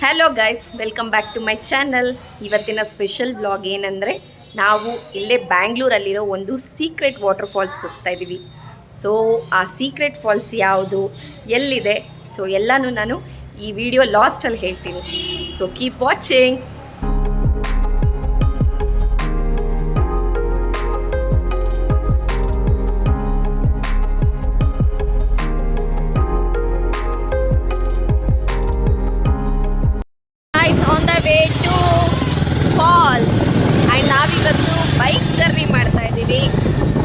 Hello guys, welcome back to my channel. ಇವತ್ತಿನ special vlog ಏನಂದರೆ, ನಾವು ಇಲ್ಲೇ ಬ್ಯಾಂಗ್ಳೂರಲ್ಲಿರೋ ಒಂದು ಸೀಕ್ರೆಟ್ ವಾಟರ್ ಫಾಲ್ಸ್ ಹೋಗ್ತಾ ಇದ್ದೀವಿ. ಸೊ ಆ ಸೀಕ್ರೆಟ್ ಫಾಲ್ಸ್ ಯಾವುದು, ಎಲ್ಲಿದೆ, ಸೊ ಎಲ್ಲನೂ ನಾನು ಈ ವಿಡಿಯೋ ಲಾಸ್ಟಲ್ಲಿ ಹೇಳ್ತೀನಿ. So keep watching. On the way to falls and ನಾವಿವತ್ತು ಬೈಕ್ ಜರ್ನಿ ಮಾಡ್ತಾ ಇದ್ದೀವಿ.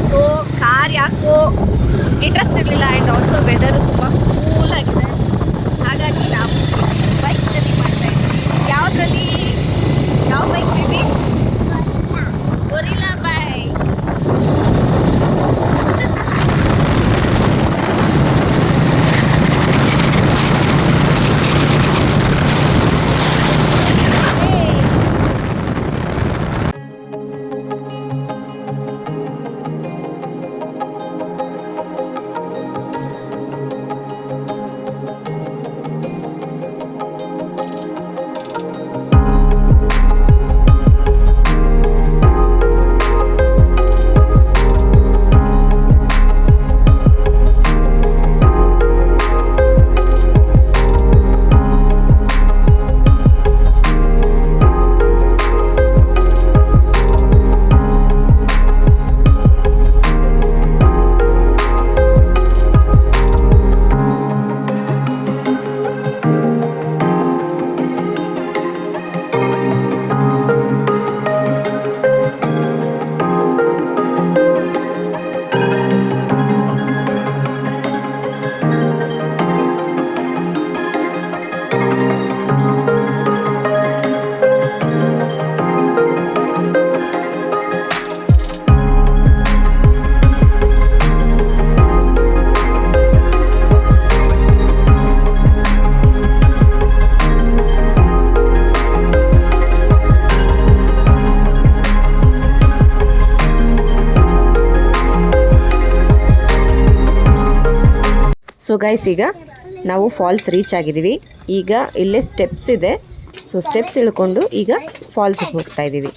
ಸೊ ಕಾರ್ ಯಾಕೋ ಇಂಟ್ರೆಸ್ಟ್ ಇರಲಿಲ್ಲ ಆ್ಯಂಡ್ ಆಲ್ಸೋ ವೆದರು ತುಂಬ ಕೂಲಾಗಿದೆ, ಹಾಗಾಗಿ ನಾವು ಬೈಕ್ ಜರ್ನಿ ಮಾಡ್ತಾ ಇದ್ದೀವಿ. ಯಾವುದ್ರಲ್ಲಿ, ಯಾವ bike baby? Gorilla bike. So guys, ಈಗ ನಾವು ಫಾಲ್ಸ್ ರೀಚ್ ಆಗಿದ್ದೀವಿ. ಈಗ ಇಲ್ಲೇ ಸ್ಟೆಪ್ಸ್ ಇದೆ. ಸೊ ಸ್ಟೆಪ್ಸ್ ಇಳ್ಕೊಂಡು ಈಗ ಫಾಲ್ಸ್ಗೆ ಹೋಗ್ತಾ ಇದ್ದೀವಿ.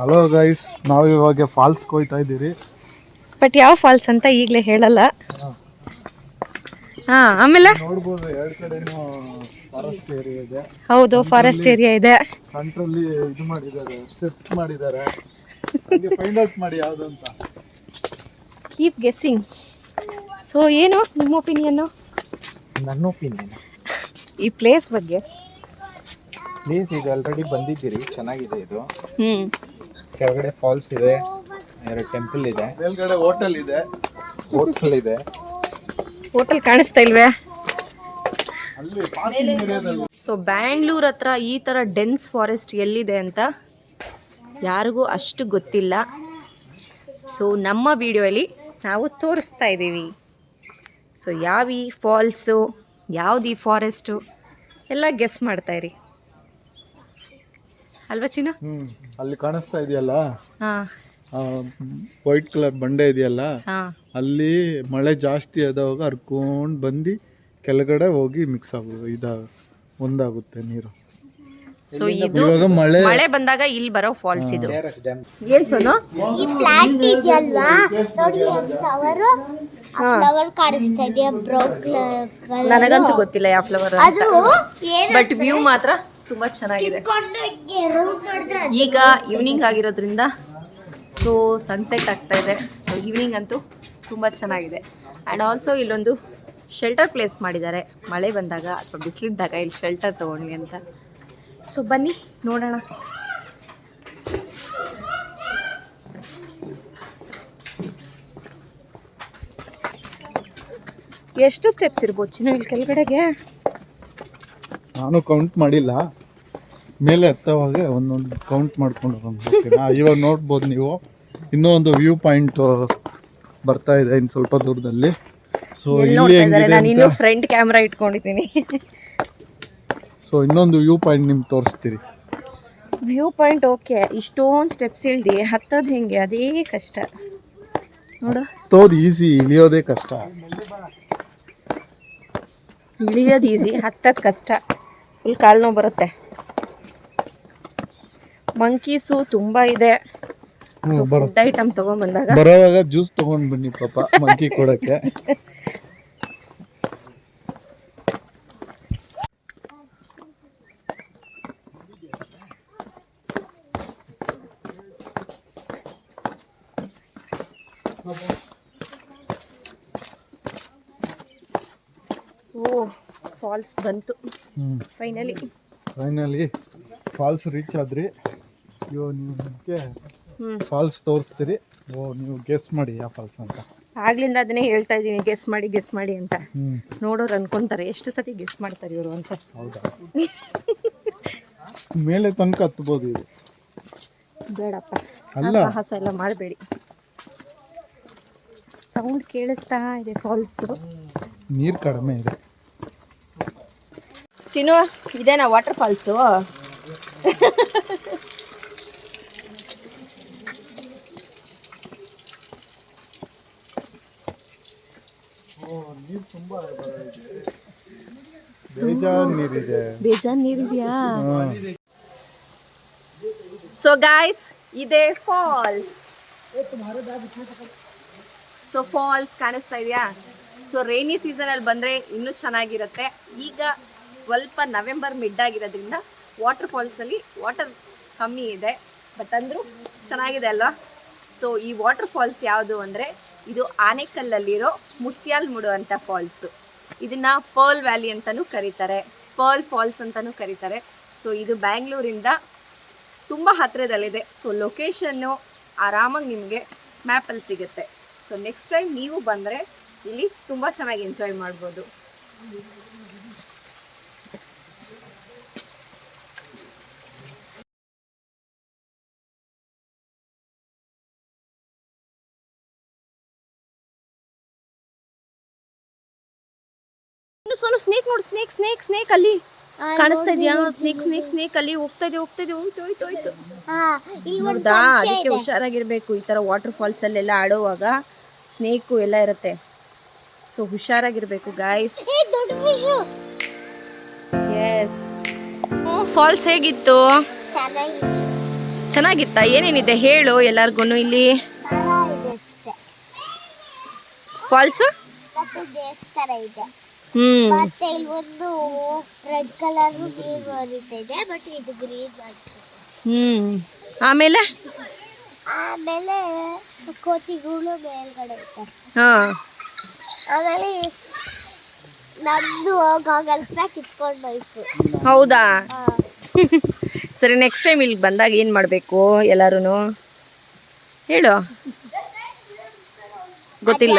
ಹಲೋ ಗೈಸ್, ನಾವು ಇವಾಗ ಫಾಲ್ಸ್ಗೆ ಹೋಗ್ತಾ ಇದ್ದೀರಿ. ಬಟ್ ಯಾವ ಫಾಲ್ಸ್ ಅಂತ ಈಗಲೇ ಹೇಳಲ್ಲ. ಆಮೇಲೆ ನೋಡ್ಬೋದು, ಎರಡು ಕಡೆನೂ ಫಾರೆಸ್ಟ್ ಏರಿಯಾ ಇದೆ. ಹೌದು, ಫಾರೆಸ್ಟ್ ಏರಿಯಾ ಇದೆ. ಸೆಂಟ್ರಲ್ಲಿ ಇದು ಮಾಡಿದ್ದಾರೆ, ಸ್ಟೆಪ್ಸ್ ಮಾಡಿದ್ದಾರೆ. ಫೈಂಡ್ ಔಟ್ ಮಾಡಿ ಯಾವುದು ಅಂತ. Keep guessing. ಸೊ ಏನು ನಿಮ್ಮ ಒಪಿನಿಯನ್ನು? ನನ್ನ ಒಪಿನಿಯನ್ ಈ ಪ್ಲೇಸ್ ಬಗ್ಗೆ? ಪ್ಲೇಸ್ ಇದು ಆಲ್ರೆಡಿ ಬಂದಿದ್ದೀರಿ, ಚೆನ್ನಾಗಿದೆ ಇದು. ಕೆಳಗಡೆ ಫಾಲ್ಸ್ ಇದೆ, ಎರಡು ಟೆಂಪಲ್ ಇದೆ, ಮೇಲ್ಗಡೆ ಹೋಟೆಲ್ ಇದೆ. ಹೋಟೆಲ್ ಕಾಣಿಸ್ತಾ ಇಲ್ವೇ? ಅಲ್ಲಿ ಪಾರ್ಕಿಂಗ್ ಏರಿಯಾದಲ್ಲಿ. ಸೊ ಬ್ಯಾಂಗ್ಳೂರ್ ಹತ್ರ ಈ ಥರ ಡೆನ್ಸ್ ಫಾರೆಸ್ಟ್ ಎಲ್ಲಿದೆ ಅಂತ ಯಾರಿಗೂ ಅಷ್ಟು ಗೊತ್ತಿಲ್ಲ. ಸೊ ನಮ್ಮ ವಿಡಿಯೋಲಿ ನಾವು ತೋರಿಸ್ತಾ ಇದ್ದೀವಿ. ಸೊ ಯಾವ ಈ ಫಾಲ್ಸು, ಯಾವ್ದು ಈ ಫಾರೆಸ್ಟು ಎಲ್ಲ ಗೆಸ್ ಮಾಡ್ತಾಯಿರಿ ಅಲ್ವಾ ಚಿನ್ನ? ಅಲ್ಲಿ ಕಾಣಿಸ್ತಾ ಇದೆಯಲ್ಲ, ಹಾಂ ವೈಟ್ ಕಲರ್ ಬಂಡೆ ಇದೆಯಲ್ಲ, ಹಾಂ, ಅಲ್ಲಿ ಮಳೆ ಜಾಸ್ತಿ ಆದಾಗ ಹರ್ಕೊಂಡು ಬಂದು ಕೆಳಗಡೆ ಹೋಗಿ ಮಿಕ್ಸ್ ಒಂದಾಗುತ್ತೆ ನೀರು. ಸೊ ಇದು ಇವಾಗ ಮಳೆ ಬಂದಾಗ ಇಲ್ಲಿ ಬರೋ ಫಾಲ್ಸ್ ಇದು. ಏನ್ ಸೋನು? ಈ ಪ್ಲಾಂಟ್ ಇದೆಯಲ್ವಾ ನೋಡಿ, ಫ್ಲವರ್ ಕಾಣಿಸ್ತಾ ಇದೆ, ಬ್ರೌನ್. ನನಗಂತೂ ಗೊತ್ತಿಲ್ಲ ಯಾವ ಫ್ಲವರ್ ಅಂತ, ಅದು ಬಟ್ ವ್ಯೂ ಮಾತ್ರ ತುಂಬಾ ಚೆನ್ನಾಗಿದೆ. ಈಗ ಈವ್ನಿಂಗ್ ಆಗಿರೋದ್ರಿಂದ ಸೊ ಸನ್ಸೆಟ್ ಆಗ್ತಾ ಇದೆ. ಸೊ ಈವ್ನಿಂಗ್ ಅಂತೂ ತುಂಬ ಚೆನ್ನಾಗಿದೆ. ಆ್ಯಂಡ್ ಆಲ್ಸೋ ಇಲ್ಲೊಂದು ಶೆಲ್ಟರ್ ಪ್ಲೇಸ್ ಮಾಡಿದ್ದಾರೆ, ಮಳೆ ಬಂದಾಗ ಅಥವಾ ಬಿಸಿಲಿದ್ದಾಗ ಇಲ್ಲಿ ಶೆಲ್ಟರ್ ತೊಗೊಂಡ್ವಿ ಅಂತ. ಸೊ ಬನ್ನಿ ನೋಡೋಣ. ಎಷ್ಟು ಸ್ಟೆಪ್ಸ್ ಇರ್ಬೋದು ಚಿನ್ನ ಇಲ್ಲಿ ಕೆಳಗಡೆಗೆ? ನಾನು ಕೌಂಟ್ ಮಾಡಿಲ್ಲ, ಮೇಲೆ ಹತ್ತವಾಗ ಒಂದೊಂದು ಕೌಂಟ್ ಮಾಡ್ಕೊಂಡು ಹೋಗ್ತೀನಿ. ಇವಾಗ ನೋಡ್ಬೋದು ನೀವು, ಇನ್ನೂ ಒಂದು ವ್ಯೂ ಪಾಯಿಂಟ್ ಬರ್ತಾ ಇದೆ ಇನ್ನು ಸ್ವಲ್ಪ ದೂರದಲ್ಲಿ. ಸೊ ಇಲ್ಲಿ ಹೆಂಗಿದೆ ನಾನು ಇನ್ನು ಫ್ರಂಟ್ ಕ್ಯಾಮ್ರಾ ಇಟ್ಕೊಂಡಿದ್ದೀನಿ. ಸೊ ಇನ್ನೊಂದು ವ್ಯೂ ಪಾಯಿಂಟ್ ನಿಮ್ಗೆ ತೋರಿಸ್ತೀರಿ. ವ್ಯೂ ಪಾಯಿಂಟ್ ಓಕೆ, ಇಷ್ಟೊಂದು ಸ್ಟೆಪ್ಸ್ ಇಳ್ದು ಹತ್ತೋದು ಹೆಂಗೆ ಅದೇ ಕಷ್ಟ ನೋಡು. ಹತ್ತೋದು ಈಸಿ, ಇಳಿಯೋದೇ ಕಷ್ಟ. ಇಳಿಯೋದು ಈಸಿ, ಹತ್ತೋದು ಕಷ್ಟ. ಫುಲ್ ಕಾಲು ನೋವು ಬರುತ್ತೆ. ಮಂಕೀಸು ತುಂಬ ಇದೆ. ಫುಡ್ ಐಟಮ್ ತೊಗೊಂಬಂದಾಗ ಬರೋವಾಗ ಜ್ಯೂಸ್ ತೊಗೊಂಡು ಬನ್ನಿ ಪಾಪ ಮಂಕಿ ಕೊಡೋಕ್ಕೆ. ಓ ಫಾಲ್ಸ್ ಬಂತು ಫೈನಲಿ. ಫಾಲ್ಸ್ ರೀಚ್ ಆದ್ರಿ. ಇವಾಗ ನೀವು ನಿಮಗೆ ಫಾಲ್ಸ್ ತೋರಿಸ್ತೀರಿ. ನೀವು ಗೆಸ್ ಮಾಡಿ ಯಾವ ಫಾಲ್ಸ್ ಅಂತ. ಆಗ್ಲಿಂದ ಅದನ್ನೇ ಹೇಳ್ತಾ ಇದ್ದೀನಿ, ಗೆಸ್ ಮಾಡಿ ಅಂತ. ನೋಡೋರು ಅನ್ಕೊಂತಾರೆ ಎಷ್ಟು ಸತಿ ಗೆಸ್ ಮಾಡ್ತಾರೆ ಇವರು ಅಂತ. ಹೌದಾ? ಮೇಲೆ ತನಕ ಹತ್ಬೋದು ಇದು. ಬೇಡಪ್ಪ, ಅಲ್ಲ ಸಾಹಸ ಎಲ್ಲ ಮಾಡಬೇಡಿ. ಸೌಂಡ್ ಕೇಳಿಸ್ತಾ ಇದೆ ಫಾಲ್ಸ್ದು. ನೀರು ಕಡಿಮೆ ಇದೆ. ಚಿನ್ನು, ಇದೇನಾ ವಾಟರ್ ಫಾಲ್ಸು? ನೀರು ತುಂಬಾ ಬೇಜಾನ್ ನೀರಿದೆ. ಬೇಜಾನ್ ನೀರಿದೆಯಾ? ಸೊ ಗಾಯ್ಸ್, ಇದೇ ಫಾಲ್ಸ್. ಸೊ ಫಾಲ್ಸ್ ಕಾಣಿಸ್ತಾ ಇದೆಯಾ? ಸೊ ರೈನಿ ಸೀಸನಲ್ಲಿ ಬಂದರೆ ಇನ್ನೂ ಚೆನ್ನಾಗಿರುತ್ತೆ. ಈಗ ಸ್ವಲ್ಪ ನವೆಂಬರ್ ಮಿಡ್ ಆಗಿರೋದ್ರಿಂದ ವಾಟರ್ ಫಾಲ್ಸಲ್ಲಿ ವಾಟರ್ ಕಮ್ಮಿ ಇದೆ, ಬಟ್ ಅಂದರೂ ಚೆನ್ನಾಗಿದೆ ಅಲ್ವಾ? ಸೊ ಈ ವಾಟರ್ ಫಾಲ್ಸ್ ಯಾವುದು ಅಂದರೆ ಇದು ಆನೆಕಲ್ಲಲ್ಲಿರೋ ಮುತ್ಯಾಲ್ಮುಡು ಅಂತ ಫಾಲ್ಸು. ಇದನ್ನು ಪರ್ಲ್ ವ್ಯಾಲಿ ಅಂತಲೂ ಕರೀತಾರೆ, ಪರ್ಲ್ ಫಾಲ್ಸ್ ಅಂತಲೂ ಕರೀತಾರೆ. ಸೊ ಇದು ಬ್ಯಾಂಗ್ಳೂರಿಂದ ತುಂಬ ಹತ್ತಿರದಲ್ಲಿದೆ. ಸೊ ಲೊಕೇಶನ್ನು ಆರಾಮಾಗಿ ನಿಮಗೆ ಮ್ಯಾಪಲ್ಲಿ ಸಿಗುತ್ತೆ. ಸೊ ನೆಕ್ಸ್ಟ್ ಟೈಮ್ ನೀವು ಬಂದರೆ ಇಲ್ಲಿ ತುಂಬ ಚೆನ್ನಾಗಿ ಎಂಜಾಯ್ ಮಾಡ್ಬೋದು. ಸೋನು ಸ್ನೇಕ್ ನೋಡು, ಸ್ನೇಕ್ ಅಲ್ಲಿ ಕಾಣಿಸ್ತಾ ಇದೆಯಾ? ಸ್ನೇಕ್ ಅಲ್ಲಿ ಹೋಗ್ತಾ ಇದೆ. ಹೋಯ್ತು. ಹೌದಾ? ಅದಕ್ಕೆ ಹುಷಾರಾಗಿರ್ಬೇಕು. ಈ ತರ ವಾಟರ್ ಫಾಲ್ಸ್ ಅಲ್ಲೆಲ್ಲ ಆಡೋವಾಗ ಸ್ನೇಕು ಎಲ್ಲ ಇರುತ್ತೆ. ಸೊ ಹುಷಾರಾಗಿರ್ಬೇಕು ಗಾಯ್ಸ್. ಎಸ್. ಫಾಲ್ಸ್ ಹೇಗಿತ್ತು? ಚೆನ್ನಾಗಿತ್ತ? ಏನೇನಿದೆ ಹೇಳು ಎಲ್ಲಾರ್ಗು ಇಲ್ಲಿ. ಫಾಲ್ಸ್ ಮತ್ತೆ ಇಲ್ಲಿ ಒಂದು ರೆಡ್ ಕಲರ್ ನೀರು ಹರಿತಾ ಇದೆ, ಬಟ್ ಇದು ಗ್ರೀನ್. ಆಮೇಲೆ ಕೋತಿಗಳು ಮೇಲ್ಗಡೆ ಇರ್ತಾರೆ. ಆಮೇಲೆ ನಮ್ದು ಗಾಗಲ್ಸ್ ಕಿತ್ಕೊಂಡು ಹೋಯ್ತು. ಹೌದಾ? ಸರಿ, ನೆಕ್ಸ್ಟ್ ಟೈಮ್ ಇಲ್ಲಿಗೆ ಬಂದಾಗ ಏನು ಮಾಡಬೇಕು ಎಲ್ಲರೂ ಹೇಳು. ಗೊತ್ತಿಲ್ಲ.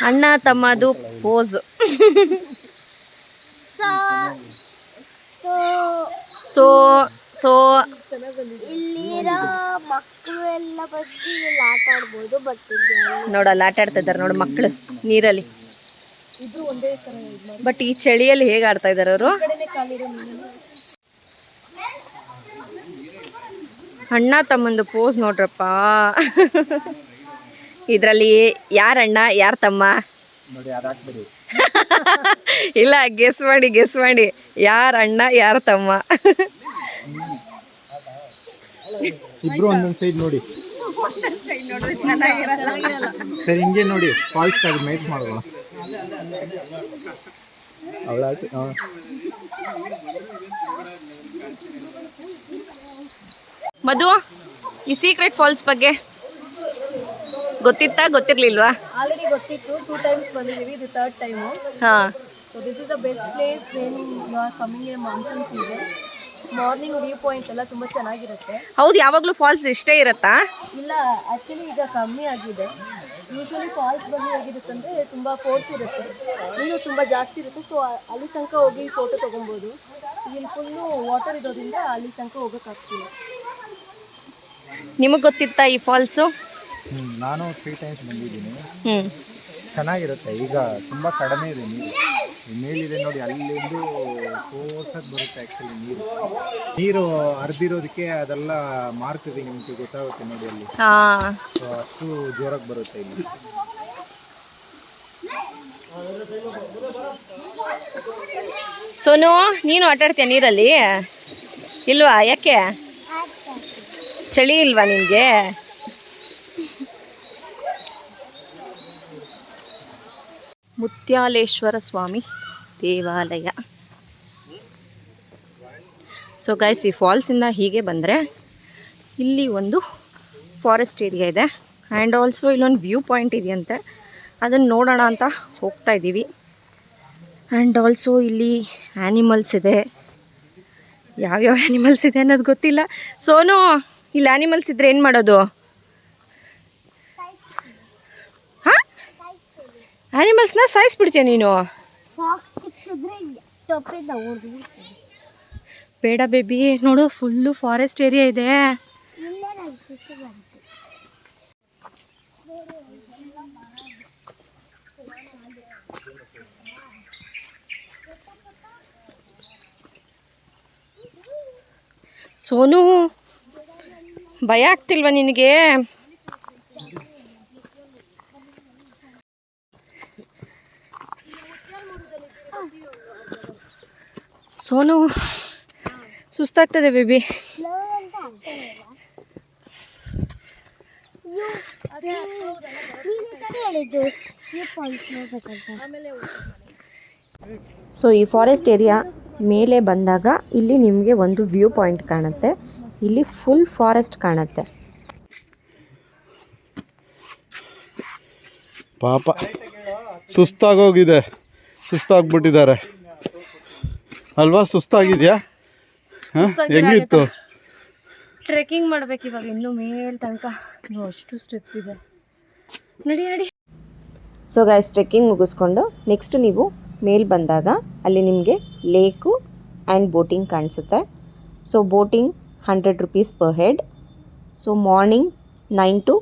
ಅಣ್ಣ ತಮ್ಮದು ಪೋಸ್. ಸೊ ಇಲ್ಲಿರೋ ಮಕ್ಕಳು ಎಲ್ಲ ಬಂದು ಇಲ್ಲಿ ಆಟ ಆಡ್ಬೋದು. ಬಟ್ ನೋಡಲ್ಲ ಆಟ ಆಡ್ತಾ ಇದ್ದಾರೆ ನೋಡು ಮಕ್ಕಳು ನೀರಲ್ಲಿ. ಬಟ್ ಈ ಚಳಿಯಲ್ಲಿ ಹೇಗೆ ಆಡ್ತಾ ಇದ್ದಾರೆ ಅವರು? ಅಣ್ಣ ತಮ್ಮಂದು ಪೋಸ್ ನೋಡ್ರಪ್ಪ. ಇದರಲ್ಲಿ ಯಾರಣ್ಣ ಯಾರು ತಮ್ಮ? ಇಲ್ಲ, ಗೆಸ್ ಮಾಡಿ ಯಾರು ಅಣ್ಣ ಯಾರು ತಮ್ಮ? ಇಬ್ರು ಒಂದೊಂದು ಸೈಡ್ ನೋಡಿ. ಸರಿ, ಹಿಂಗೆ ನೋಡಿ ಫಾಲ್ಸ್ ಅದು ಮೈಟ್ ಮಾಡೋಣ. ಮಧು, ಈ ಸೀಕ್ರೆಟ್ ಫಾಲ್ಸ್ ಬಗ್ಗೆ ಗೊತ್ತಿತ್ತಾ ಗೊತ್ತಿರ್ಲಿಲ್ವಾ? ಆಲ್ರೆಡಿ ಗೊತ್ತಿತ್ತು. 2 times ಬಂದಿದ್ದೀವಿ, ಇದು 3rd time. ಹಾಂ. So this is the best place when you are coming in monsoon season. Morning view point ಎಲ್ಲ ತುಂಬ ಚೆನ್ನಾಗಿರುತ್ತೆ. ಹೌದು, ಯಾವಾಗಲೂ ಫಾಲ್ಸ್ ಇಷ್ಟೇ ಇರುತ್ತಾ? ಇಲ್ಲ, ಆ್ಯಕ್ಚುಲಿ ಈಗ ಕಮ್ಮಿ ಆಗಿದೆ. ಯೂಶ್ವಲಿ ಫಾಲ್ಸ್ ಬಂದು ಹೇಗಿರುತ್ತೆ ಅಂದರೆ ತುಂಬ ಫೋರ್ಸ್ ಇರುತ್ತೆ, ನೀರು ತುಂಬ ಜಾಸ್ತಿ ಇರುತ್ತೆ. ಸೊ ಅಲ್ಲಿ ತನಕ ಹೋಗಿ ಫೋಟೋ ತೊಗೊಬೋದು. ಇಲ್ಲಿ ಫುಲ್ಲು ವಾಟರ್ ಇರೋದ್ರಿಂದ ಅಲ್ಲಿ ತನಕ ಹೋಗೋಕ್ಕಾಗ್ತಿಲ್ಲ. ನಿಮಗೆ ಗೊತ್ತಿತ್ತಾ ಈ ಫಾಲ್ಸು? ನಾನು 3 times ಬಂದಿದ್ದೀನಿ. ಚೆನ್ನಾಗಿರುತ್ತೆ. ಈಗ ತುಂಬ ಕಡಿಮೆ ಇದೆ ನೀರು. ಮೇಲಿದೆ ನೋಡಿ, ಅಲ್ಲಿಂದು ಫೋರ್ಸಾಗಿ ಬರುತ್ತೆ ಆ್ಯಕ್ಚುಲಿ ನೀರು ಹರಿದಿರೋದಕ್ಕೆ ಅದೆಲ್ಲ ಮಾರ್ಕ್ಸ್ ನಿಮಗೆ ಗೊತ್ತಾಗುತ್ತೆ ನೋಡಿ ಅಲ್ಲಿ. ಹಾಂ, ಸೊ ಅಷ್ಟು ಜೋರಾಗಿ ಬರುತ್ತೆ ಇಲ್ಲಿ. ಸೋನು ನೀನು ಆಟ ಆಡ್ತೀಯ ನೀರಲ್ಲಿ? ಇಲ್ವಾ? ಯಾಕೆ? ಚಳಿ ಇಲ್ವಾ ನಿನಗೆ? ಮುತ್ಯಾಲೇಶ್ವರ ಸ್ವಾಮಿ ದೇವಾಲಯ. ಸೊ ಗೈಸ್, ಈ ಫಾಲ್ಸಿಂದ ಹೀಗೆ ಬಂದರೆ ಇಲ್ಲಿ ಒಂದು ಫಾರೆಸ್ಟ್ ಏರಿಯಾ ಇದೆ ಆ್ಯಂಡ್ ಆಲ್ಸೋ ಇಲ್ಲೊಂದು ವ್ಯೂ ಪಾಯಿಂಟ್ ಇದೆಯಂತೆ, ಅದನ್ನು ನೋಡೋಣ ಅಂತ ಹೋಗ್ತಾ ಇದ್ದೀವಿ. ಆ್ಯಂಡ್ ಆಲ್ಸೋ ಇಲ್ಲಿ ಆ್ಯನಿಮಲ್ಸ್ ಇದೆ. ಯಾವ್ಯಾವ ಆ್ಯನಿಮಲ್ಸ್ ಇದೆ ಅನ್ನೋದು ಗೊತ್ತಿಲ್ಲ. ಸೋನು, ಇಲ್ಲಿ ಆ್ಯನಿಮಲ್ಸ್ ಇದ್ದರೆ ಏನು ಮಾಡೋದು? ಹಾಂ, ಆ್ಯನಿಮಲ್ಸ್ನ ಸಾಯಿಸ್ಬಿಡ್ತೀಯ ನೀನು? ಬೇಡ ಬೇಬಿ, ನೋಡು ಫುಲ್ಲು ಫಾರೆಸ್ಟ್ ಏರಿಯಾ ಇದೆ. ಸೋನು, ಭಯ ಆಗ್ತಿಲ್ವಾ ನಿನಗೆ? ಸೋನು, ಸುಸ್ತಾಗ್ತದೆ ಬೇಬಿ. ಸೊ ಈ ಫಾರೆಸ್ಟ್ ಏರಿಯಾ ಮೇಲೆ ಬಂದಾಗ ಇಲ್ಲಿ ನಿಮಗೆ ಒಂದು ವ್ಯೂ ಪಾಯಿಂಟ್ ಕಾಣುತ್ತೆ. ಇಲ್ಲಿ ಫುಲ್ ಫಾರೆಸ್ಟ್ ಕಾಣುತ್ತೆ. ಪಾಪ ಸುಸ್ತಾಗೋಗಿದೆ, ಸುಸ್ತಾಗ್ಬಿಟ್ಟಿದ್ದಾರೆ ಅಲ್ವಾ? ಸುಸ್ತಾಗಿದೆಯಾ? ಹೆಂಗಿತ್ತು? ಟ್ರೆಕ್ಕಿಂಗ್ ಮಾಡ್ಬೇಕು ಇವಾಗ ಇನ್ನೂ ಮೇಲ್ ತನಕ. ಅಷ್ಟು ಸ್ಟೆಪ್ಸ್ ಇದೆ. ನಡಿ ನಡಿ. ಸೊ ಗೈಸ್, ಟ್ರೆಕ್ಕಿಂಗ್ ಮುಗಿಸ್ಕೊಂಡು ನೆಕ್ಸ್ಟ್ ನೀವು ಮೇಲ್ ಬಂದಾಗ ಅಲ್ಲಿ ನಿಮಗೆ ಲೇಕು ಆ್ಯಂಡ್ ಬೋಟಿಂಗ್ ಕಾಣಿಸುತ್ತೆ. So boating 100 rupees per head. So morning 9 to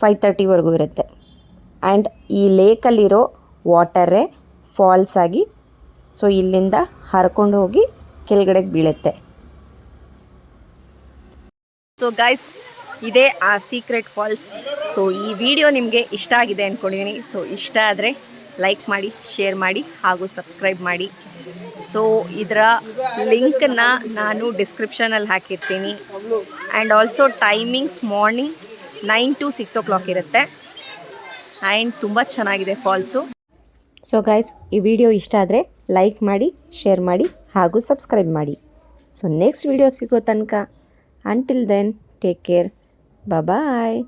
5:30ವರೆಗೂ ಇರುತ್ತೆ. ಆ್ಯಂಡ್ ಈ ಲೇಕಲ್ಲಿರೋ ವಾಟರೇ ಫಾಲ್ಸ್ ಆಗಿ ಸೊ ಇಲ್ಲಿಂದ ಹರ್ಕೊಂಡು ಹೋಗಿ ಕೆಳಗಡೆಗೆ ಬೀಳುತ್ತೆ. ಸೊ ಗೈಸ್, ಇದೇ ಆ ಸೀಕ್ರೆಟ್ ಫಾಲ್ಸ್. ಸೊ ಈ ವಿಡಿಯೋ ನಿಮಗೆ ಇಷ್ಟ ಆಗಿದೆ ಅಂದ್ಕೊಂಡಿದ್ದೀನಿ. ಸೊ ಇಷ್ಟ ಆದರೆ ಲೈಕ್ ಮಾಡಿ, ಶೇರ್ ಮಾಡಿ ಹಾಗೂ ಸಬ್ಸ್ಕ್ರೈಬ್ ಮಾಡಿ. ಸೊ ಇದರ ಲಿಂಕನ್ನು ನಾನು ಡಿಸ್ಕ್ರಿಪ್ಷನಲ್ಲಿ ಹಾಕಿರ್ತೀನಿ. And also timings morning 9 to 6 o'clock ಇರುತ್ತೆ. ಆ್ಯಂಡ್ ತುಂಬ ಚೆನ್ನಾಗಿದೆ ಫಾಲ್ಸು. ಸೊ ಗೈಸ್, ಈ ವಿಡಿಯೋ ಇಷ್ಟ ಆದರೆ ಲೈಕ್ ಮಾಡಿ, ಶೇರ್ ಮಾಡಿ ಹಾಗೂ ಸಬ್ಸ್ಕ್ರೈಬ್ ಮಾಡಿ. ಸೊ ನೆಕ್ಸ್ಟ್ ವಿಡಿಯೋ ಸಿಗೋ ತನಕ, until then take care, bye.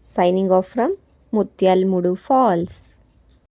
Signing off from Muthyalmadu falls.